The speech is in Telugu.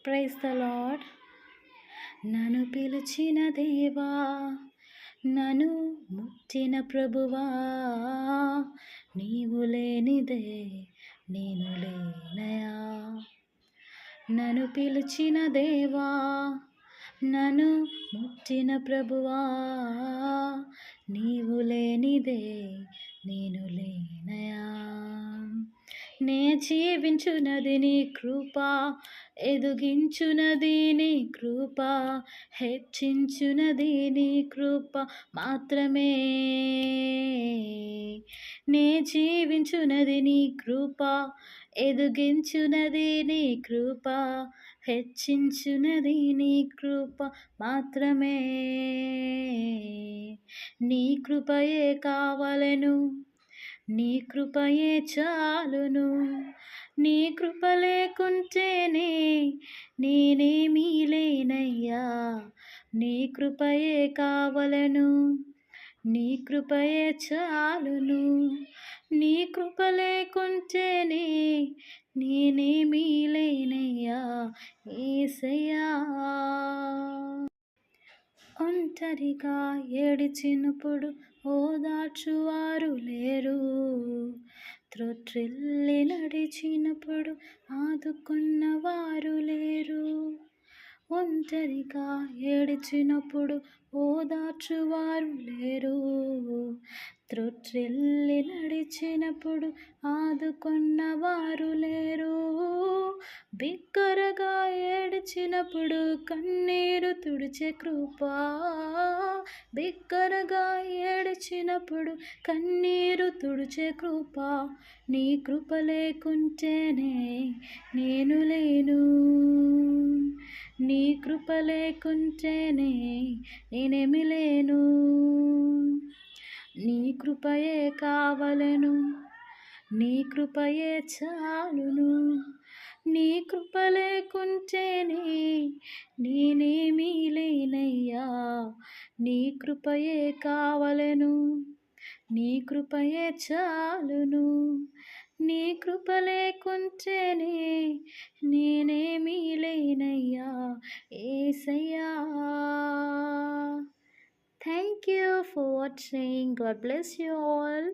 Praise the lord. నన్ను పిలిచిన దేవా, నన్ను ముట్టిన ప్రభువా, నీవు లేనిదే నేను లేనయా. నన్ను పిలిచిన దేవా, నన్ను ముట్టిన ప్రభువా, నీవు లేనిదే నేను లేనయా. నే జీవించునది నీ కృప, ఎదుగించునది నీ కృప, హెచ్చించునది నీ కృప మాత్రమే. నే జీవించునది నీ కృప, ఎదుగించునది నీ కృప, హెచ్చించునది నీ కృప మాత్రమే. నీ కృపయే కావలెను, నీ కృపయే చాలును. నీ కృప లేకుంటేనే నేనేమీ లేనయ్యా. నీ కృపయే కావలెను, నీ కృపయే చాలును. నీ కృప లేకుంటేనే నేనేమీ లేనయ్యా యేసయ్యా. ఒంటరిగా ఏడిచినప్పుడు ఓదార్చువారు లేరు, త్రొట్రిల్లి నడిచినప్పుడు ఆదుకున్నవారు లేరు. ఒంటరిగా ఏడిచినప్పుడు ఓదార్చువారు లేరు, త్రొట్రిల్లి నడిచినప్పుడు ఆదుకున్నవారు లేరు. బిగ్గరగా ఏడిచినప్పుడు కన్నీరు తుడిచే కృప, బిగ్గరగా ఏడిచినప్పుడు కన్నీరు తుడిచే కృప. నీ కృప లేకుంటేనే నేను లేను, నీ కృప లేకుంటేనే నేనేమి లేను. నీ కృపయే కావలెను, నీ కృపయే చాలును. నీ కృప లేకుంటేనే నేనేమీ లేనయ్యా. నీ కృపయే కావలెను, నీ కృపయే చాలును. నీ కృప లేకుంటేనే నేనేమీ లేనయ్యా యేసయ్యా. Thank you for watching. God bless you all.